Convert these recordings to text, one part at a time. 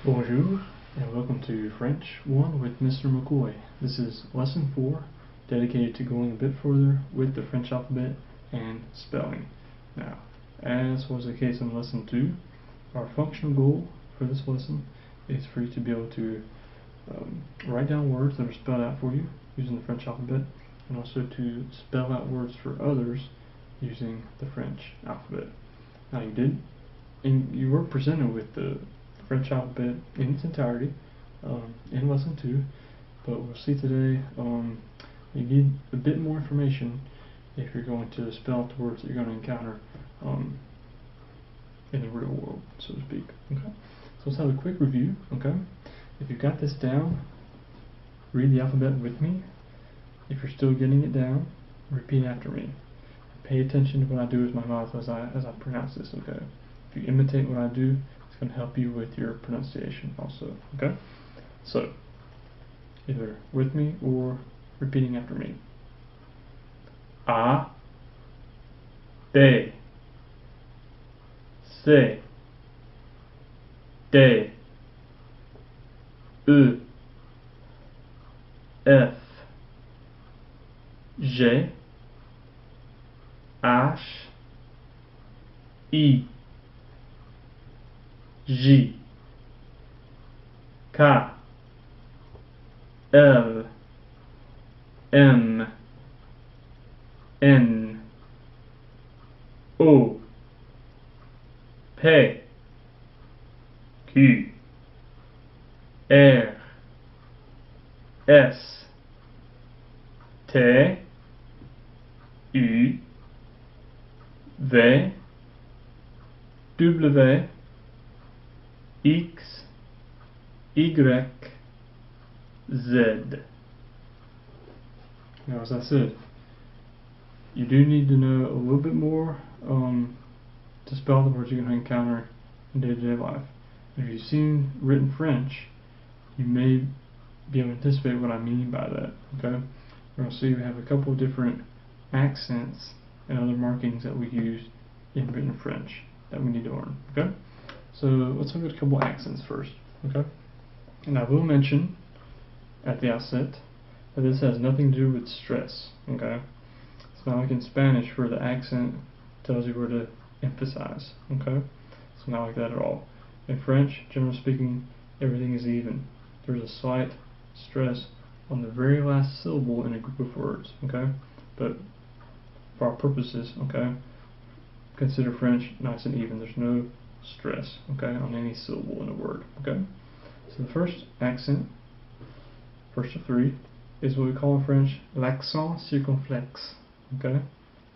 Bonjour, and welcome to French 1 with Mr. McCoy. This is Lesson 4, dedicated to going a bit further with the French alphabet and spelling. Now, as was the case in Lesson 2, our functional goal for this lesson is for you to be able to write down words that are spelled out for you using the French alphabet, and also to spell out words for others using the French alphabet. Now, you were presented with the French alphabet in its entirety in Lesson 2, but we'll see today you need a bit more information if you're going to spell out the words that you're going to encounter in the real world, so to speak. Okay, so let's have a quick review. Okay, if you've got this down, read the alphabet with me. If you're still getting it down, repeat after me. Pay attention to what I do with my mouth as I pronounce this. Okay, if you imitate what I do, it's going to help you with your pronunciation also. Okay, so either with me or repeating after me. A, B, C, D, E, F, G, H, I, J, K, L, M, N, O, P, Q, R, S, T, U, V, W, X, Y, Z. Now, as I said, you do need to know a little bit more to spell the words you're going to encounter in day-to-day life. If you've seen written French, you may be able to anticipate what I mean by that. Okay, we're going to see we have a couple of different accents and other markings that we use in written French that we need to learn. Okay, so let's look at a couple of accents first. Okay, and I will mention at the outset that this has nothing to do with stress. Okay, it's not like in Spanish where the accent tells you where to emphasize. Okay, it's not like that at all. In French, generally speaking, everything is even. There's a slight stress on the very last syllable in a group of words. Okay, but for our purposes, okay, consider French nice and even. There's no stress, okay, on any syllable in a word. Okay, so the first accent, first of three, is what we call in French l'accent circonflexe. Okay,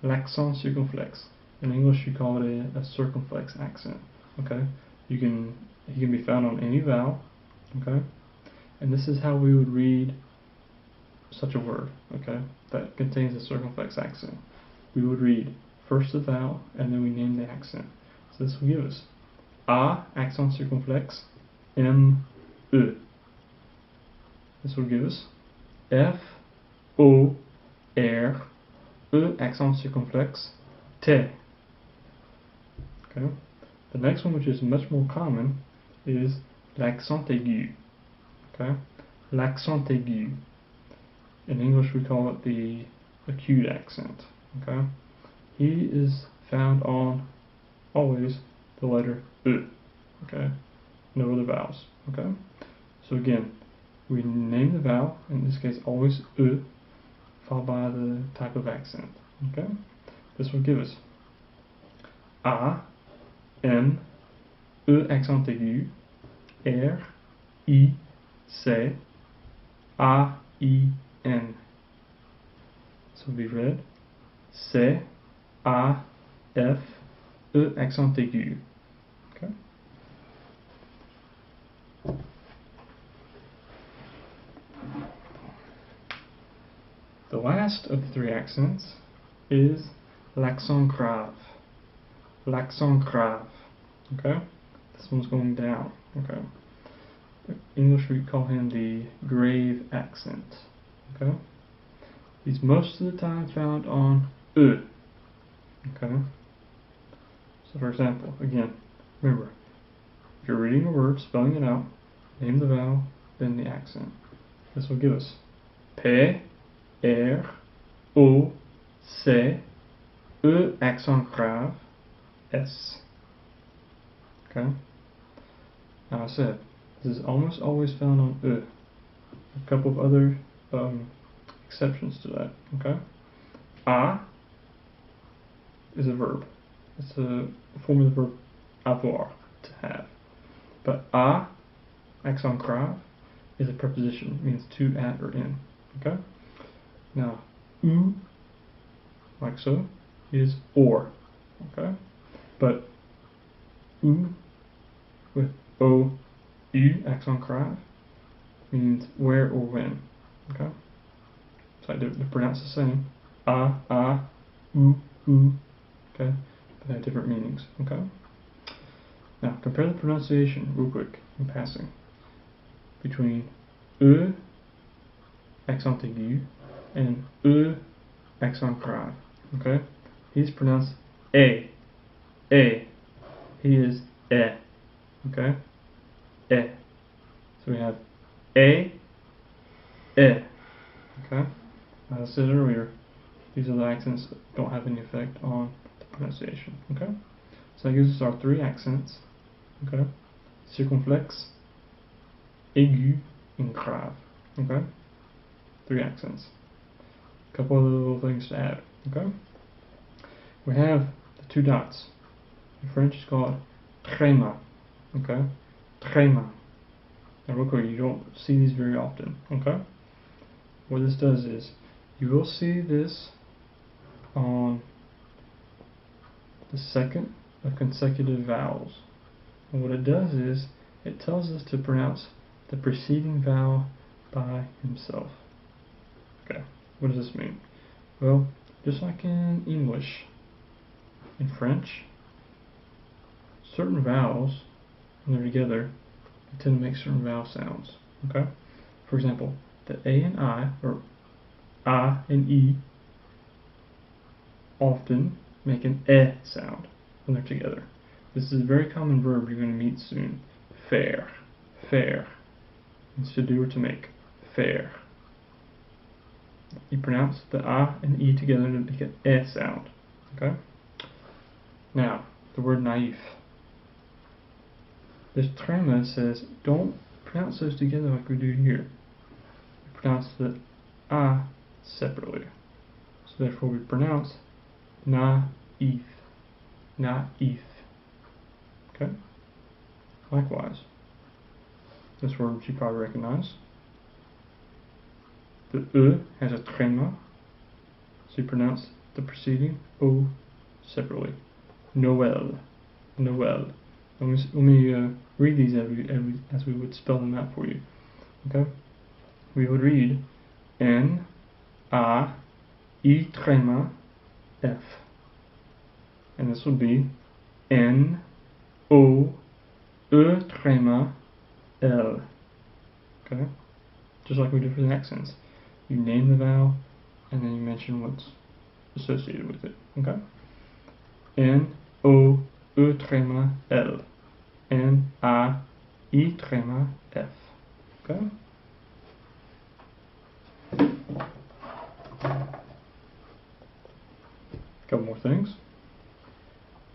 l'accent circonflexe. In English, you call it a circumflex accent. Okay, he can be found on any vowel. Okay, and this is how we would read such a word. Okay, that contains a circumflex accent. We would read first the vowel and then we name the accent. So this will give us A, accent circumflexe, M, E. This will give us F, O, R, E, accent circumflexe, T. Okay. The next one, which is much more common, is l'accent aigu. Okay, l'accent aigu. In English, we call it the acute accent. Okay, he is found on always the letter E. Okay, no other vowels. Okay, so again, we name the vowel, in this case always E, followed by the type of accent. Okay, this will give us A, M, E accent aigu, R, I, C, A, I, N. So will be read C, A, F, E accent aigu. Okay. The last of the three accents is l'accent grave. L'accent grave. Okay? This one's going down. Okay? In English, we call him the grave accent. Okay? He's most of the time found on E. Okay? So for example, again, remember, if you're reading a word, spelling it out, name the vowel, then the accent. This will give us P, R, O, C, E accent grave, S. Okay? Now I said, this is almost always found on E. A couple of other exceptions to that. Okay? A is a verb. It's a form of the verb avoir, to have. But a, accent grave, is a preposition. It means to, at, or in. Okay? Now, ou, like so, is or. Okay? But ou with o, u, accent grave, means where or when. Okay? So they're pronounced the same. A, ou, okay? But they have different meanings. Okay? Now, compare the pronunciation real quick in passing between E, accent aigu, and E, accent grave. Okay? He's pronounced E. E. He is E. Okay? E. So we have E, E. Okay? As I said earlier, these are the accents that don't have any effect on the pronunciation. Okay? So that gives us our three accents. Okay? Circumflex, aigu, and grave. Okay? Three accents. A couple other little things to add. Okay? We have the two dots. In French it's called tréma. Okay? Tréma. Now real quick, you don't see these very often. Okay? What this does is, you will see this on the second of consecutive vowels. And what it does is, it tells us to pronounce the preceding vowel by himself. Okay, what does this mean? Well, just like in English, in French, certain vowels, when they're together, they tend to make certain vowel sounds. Okay? For example, the A and I, or A and E, often make an E sound when they're together. This is a very common verb you're going to meet soon. Faire. Faire. Means to do or to make. Faire. You pronounce the A and E together to make an E sound. Okay? Now, the word naïf. This tréma says, don't pronounce those together like we do here. We pronounce the A separately. So therefore we pronounce naïf. Naïf. Okay? Likewise, this word you probably recognize. The E has a tréma, so you pronounce the preceding O separately. Noël. Noël. Let me read these as we would spell them out for you. Okay? We would read N, A, I tréma, F. And this would be N, O, E tréma, L. Okay? Just like we do for the accents. You name the vowel, and then you mention what's associated with it. Okay? N, O, E tréma, L. N, A, I tréma, F. Okay? Couple more things.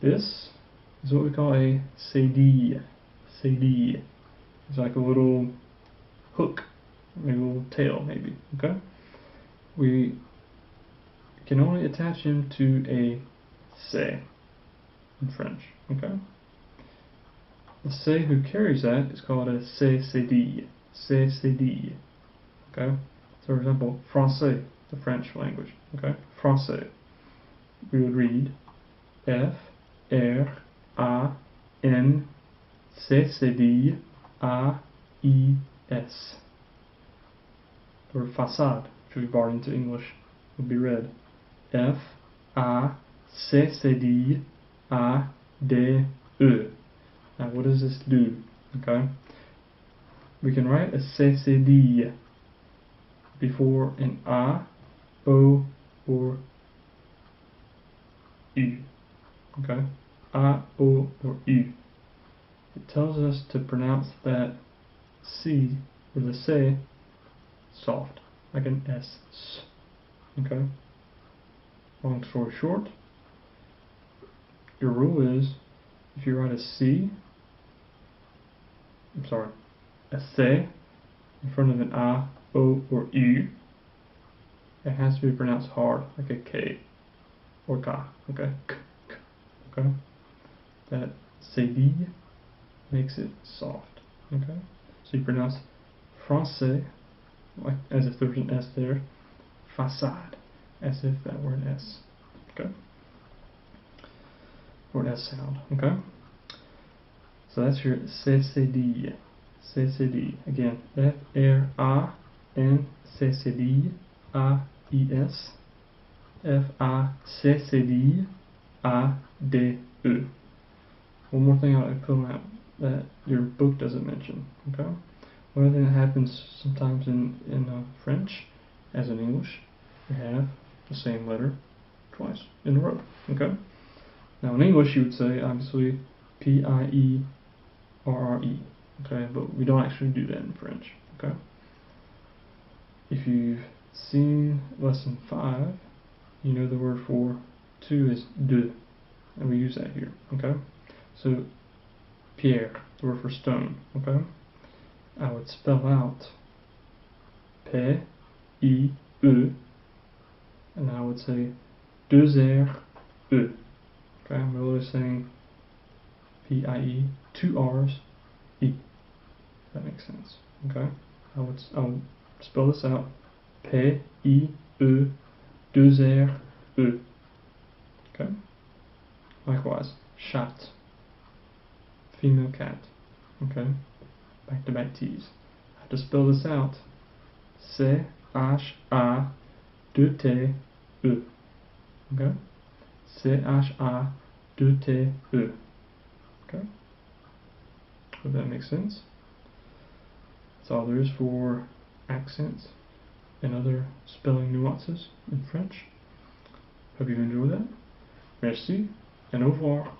This is what we call a Sadie. Sadie. It's like a little hook, maybe a little tail, maybe. Okay? We can only attach him to a se in French. Okay? The se who carries that is called a se cédille. Se cédille. Okay? So for example, français, the French language. Okay? Français. We would read F, R, A, N, C cédille, A, I, S. The word façade, which we borrowed into English, would be read F, A, C cédille, A, D, E. Now what does this do? Okay? We can write a C cédille before an A, O, or U. Okay? A, O, or U. It tells us to pronounce that C, or the C, soft, like an S. Okay? Long story short, your rule is, if you write a C, a C in front of an A, O, or U, it has to be pronounced hard, like a K or K. Okay? Okay? That Sadies makes it soft. Okay? So you pronounce français, like as if there was an S there. Façade, as if that were an S. Okay? Or an S sound. Okay? So that's your CCD. CCD. Again, F-R-A-N-C-C-D-A-I-S. F-A-C-C-D-A-D-E. One more thing I would put out that your book doesn't mention. Okay? One other thing that happens sometimes in French, as in English, you have the same letter twice in a row. Okay? Now in English you would say, obviously, P-I-E-R-R-E. Okay? But we don't actually do that in French. Okay? If you've seen lesson 5, you know the word for two is deux, and we use that here. Okay? So pierre, the word for stone. Okay? I would spell out P-I-E, and I would say deux R-E. Okay, I'm really saying P-I-E, two R's, E. If that makes sense. Okay? I would spell this out P-I-E, deux R-E. Okay? Likewise, chat, female cat. Okay? Back-to-back T's. I have to spell this out. C-H-A-2-T-E. Okay? C-H-A-2-T-E. Okay? Hope that makes sense. That's all there is for accents and other spelling nuances in French. Hope you enjoyed that. Merci, and au revoir.